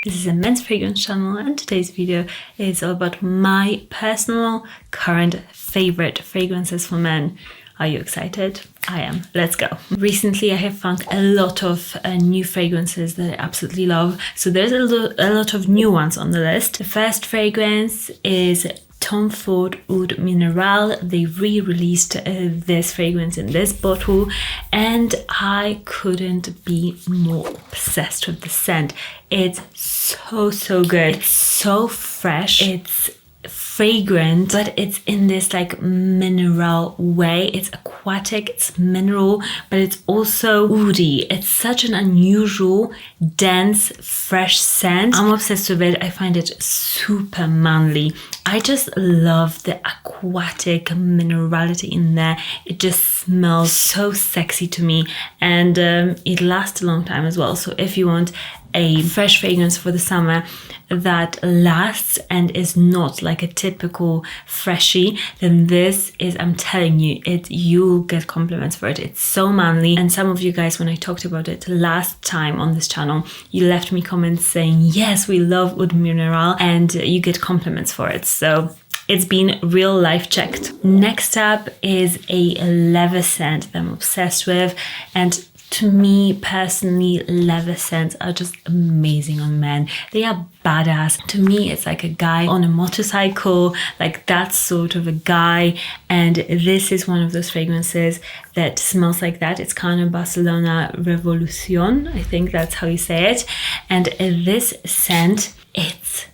This is a men's fragrance channel, and today's video is all about my personal current favorite fragrances for men. Are you excited? I am. Let's go. Recently I have found a lot of new fragrances that I absolutely love. So there's a lot of new ones on the list. The first fragrance is Tom Ford Oud Minerale. They re-released this fragrance in this bottle, and I couldn't be more obsessed with the scent. It's so good. It's so fresh. It's fragrant, but it's in this like mineral way. It's aquatic, it's mineral, but it's also woody. It's such an unusual, dense, fresh scent. I'm obsessed with it. I find it super manly. I just love the aquatic minerality in there. It just smells so sexy to me, and it lasts a long time as well. So if you want a fresh fragrance for the summer that lasts and is not like a typical freshie, then this is, I'm telling you, you'll get compliments for it. It's so manly. And some of you guys, when I talked about it last time on this channel, you left me comments saying, yes, we love Oud Minerale, and you get compliments for it. So it's been real life checked. Next up is a leather scent that I'm obsessed with, and to me personally, leather scents are just amazing on men. They are badass. To me, it's like a guy on a motorcycle, like that sort of a guy. And this is one of those fragrances that smells like that. It's kind of Barcelona Revolucion. I think that's how you say it. And this scent, it's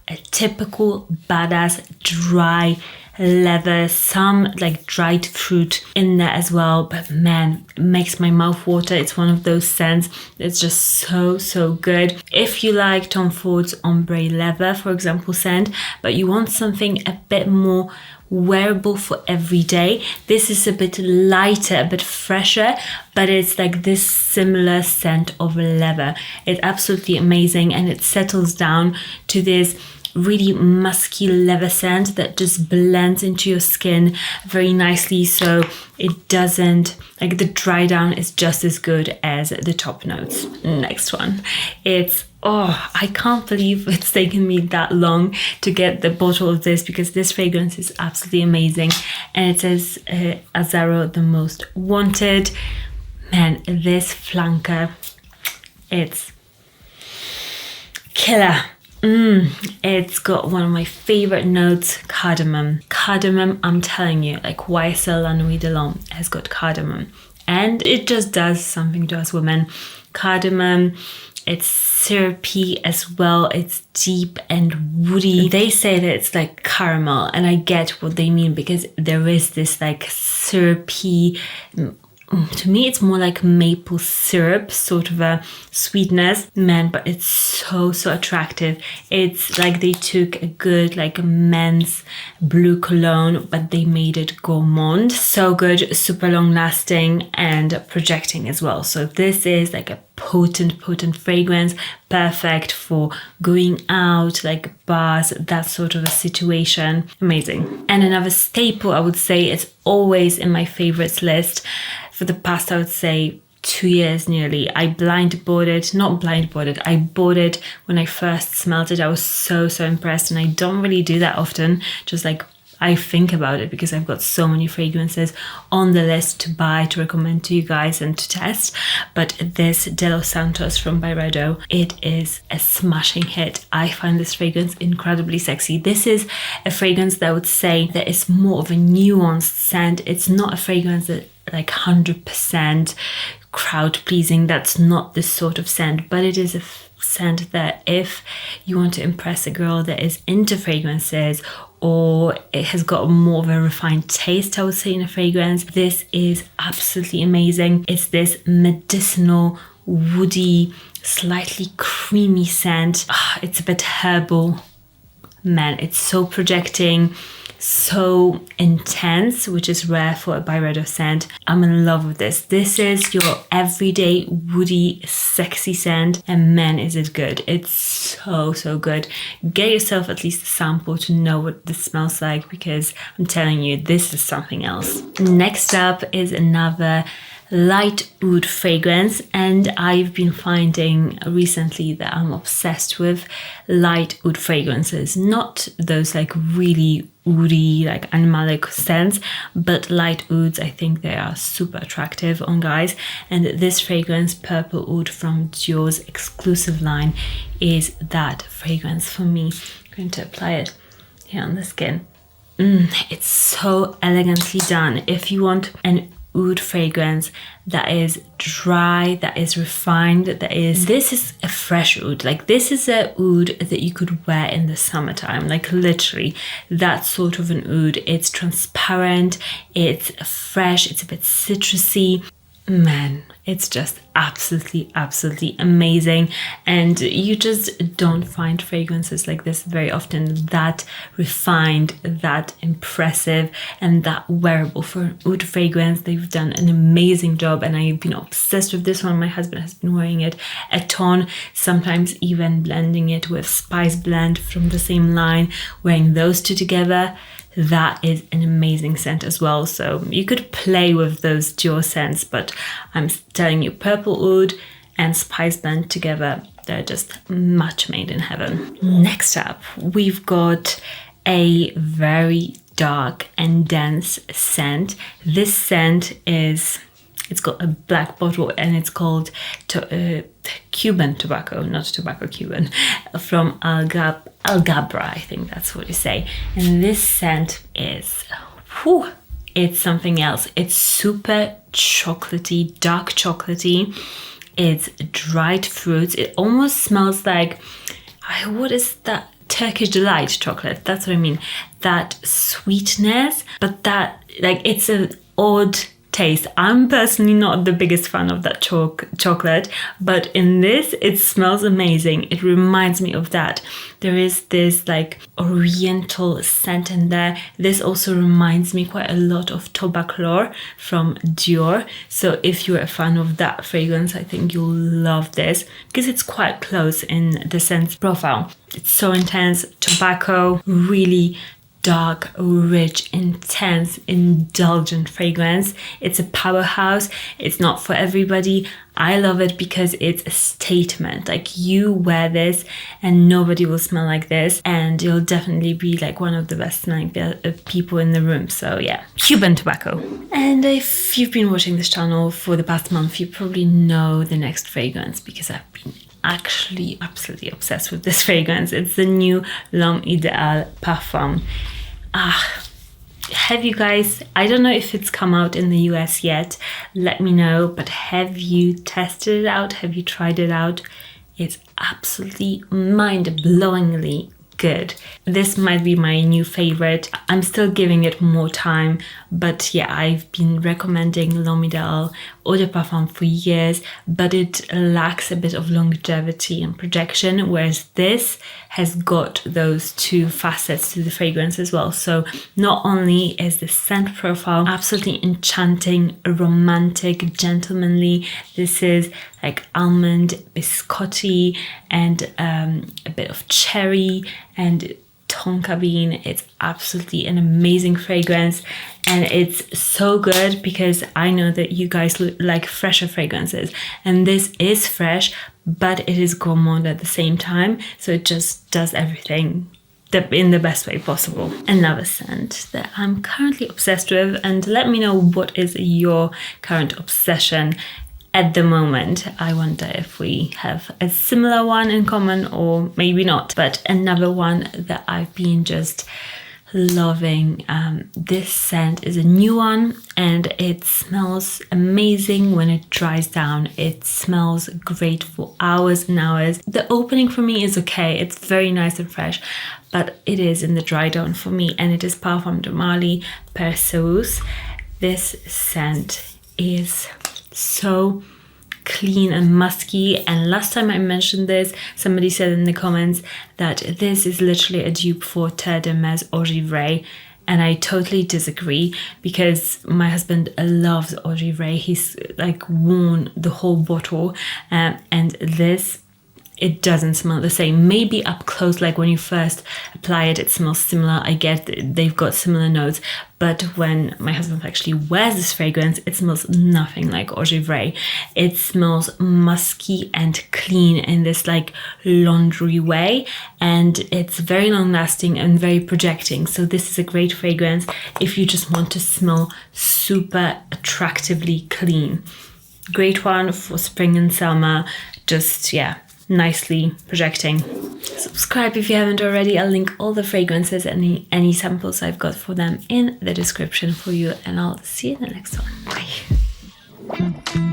a typical badass dry leather, some like dried fruit in there as well, but man, it makes my mouth water. It's one of those scents that's just so good. If you like Tom Ford's ombre leather, for example, scent, but you want something a bit more wearable for every day, this is a bit lighter, a bit fresher, but it's like this similar scent of leather. It's absolutely amazing, and it settles down to this really musky leather scent that just blends into your skin very nicely, so it doesn't, like, the dry down is just as good as the top notes. Next one, it's, oh, I can't believe it's taken me that long to get the bottle of this, because this fragrance is absolutely amazing, and it says Azzaro, the most wanted. Man, this flanker, it's killer. It's got one of my favorite notes, cardamom. Cardamom, I'm telling you, like YSL La Nuit de l'Homme has got cardamom, and it just does something to us women. Cardamom, it's syrupy as well. It's deep and woody. They say that it's like caramel, and I get what they mean, because there is this like syrupy, to me it's more like maple syrup sort of a sweetness, man, but it's so attractive. It's like they took a good like men's blue cologne, but they made it gourmand. So good, super long lasting, and projecting as well. So this is like a potent fragrance, perfect for going out, like bars, that sort of a situation. Amazing. And another staple, I would say, it's always in my favorites list for the past, I would say, 2 years nearly. I bought it when I first smelled it. I was so impressed, and I don't really do that often, just like I think about it, because I've got so many fragrances on the list to buy, to recommend to you guys and to test. But this De Los Santos from Byredo, it is a smashing hit. I find this fragrance incredibly sexy. This is a fragrance that I would say that is more of a nuanced scent. It's not a fragrance that like 100% crowd pleasing. That's not this sort of scent, but it is a scent that if you want to impress a girl that is into fragrances, or it has got more of a refined taste, I would say, in a fragrance, this is absolutely amazing. It's this medicinal, woody, slightly creamy scent. It's a bit herbal. Man, it's so projecting, so intense, which is rare for a Byredo scent. I'm in love with this. This is your everyday woody sexy scent, and man, is it good. It's so good. Get yourself at least a sample to know what this smells like, because I'm telling you, this is something else. Next up is another light oud fragrance, and I've been finding recently that I'm obsessed with light oud fragrances, not those like really oudy, like animalic scents, but light ouds. I think they are super attractive on guys, and this fragrance, Purple Oud from Dior's exclusive line, is that fragrance for me. I'm going to apply it here on the skin. It's so elegantly done. If you want an oud fragrance that is dry, that is refined, this is a fresh oud. Like this is a oud that you could wear in the summertime, like literally that sort of an oud. It's transparent, it's fresh, it's a bit citrusy. Man, it's just absolutely amazing, and you just don't find fragrances like this very often, that refined, that impressive, and that wearable. For an oud fragrance, they've done an amazing job, and I've been obsessed with this one. My husband has been wearing it a ton, sometimes even blending it with Spice Blend from the same line, wearing those two together. That is an amazing scent as well. So you could play with those Dior scents, but I'm telling you, Purple Oud and Spice Blend together, they're just match made in heaven. Next up, we've got a very dark and dense scent. This scent it's got a black bottle, and it's called Cuban Tobacco, not Tobacco Cuban, from Alghabra, I think that's what you say. And this scent is, it's something else. It's super chocolatey, dark chocolatey. It's dried fruits. It almost smells like, what is that? Turkish Delight chocolate. That's what I mean. That sweetness, but that, like, it's an odd taste. I'm personally not the biggest fan of that chocolate, but in this, it smells amazing. It reminds me of that. There is this like oriental scent in there. This also reminds me quite a lot of Tobacco from Dior. So if you're a fan of that fragrance, I think you'll love this, because it's quite close in the scent profile. It's so intense. Tobacco, really dark, rich, intense, indulgent fragrance. It's a powerhouse. It's not for everybody. I love it because it's a statement. Like, you wear this and nobody will smell like this, and you'll definitely be like one of the best smelling people in the room. So yeah, Cuban Tobacco. And if you've been watching this channel for the past month, you probably know the next fragrance, because I've been actually absolutely obsessed with this fragrance. It's the new L'Homme Ideal Parfum. Have you guys, I don't know if it's come out in the US yet, let me know, but have you tested it out? Have you tried it out? It's absolutely mind-blowingly good. This might be my new favorite. I'm still giving it more time, but yeah, I've been recommending L'Homme Ideal Eau de Parfum for years, but it lacks a bit of longevity and projection, whereas this has got those two facets to the fragrance as well. So not only is the scent profile absolutely enchanting, romantic, gentlemanly, this is like almond, biscotti, and a bit of cherry and tonka bean. It's absolutely an amazing fragrance, and it's so good because I know that you guys like fresher fragrances, and this is fresh, but it is gourmand at the same time, so it just does everything in the best way possible. Another scent that I'm currently obsessed with, and let me know what is your current obsession at the moment. I wonder if we have a similar one in common, or maybe not. But another one that I've been just loving, this scent is a new one, and it smells amazing when it dries down. It smells great for hours and hours. The opening for me is okay, it's very nice and fresh, but it is in the dry down for me, and it is Parfums de Marly Perseus. This scent is so clean and musky, and last time I mentioned this, somebody said in the comments that this is literally a dupe for Terre de Mes Eau Givrée, and I totally disagree, because my husband loves Eau Givrée. He's like worn the whole bottle, and this it doesn't smell the same. Maybe up close, like when you first apply it, it smells similar. I get they've got similar notes, but when my husband actually wears this fragrance, it smells nothing like Eau de Vray. It smells musky and clean in this like laundry way, and it's very long lasting and very projecting. So this is a great fragrance if you just want to smell super attractively clean. Great one for spring and summer, just yeah, nicely projecting. Subscribe if you haven't already. I'll link all the fragrances and any samples I've got for them in the description for you, and I'll see you in the next one. Bye.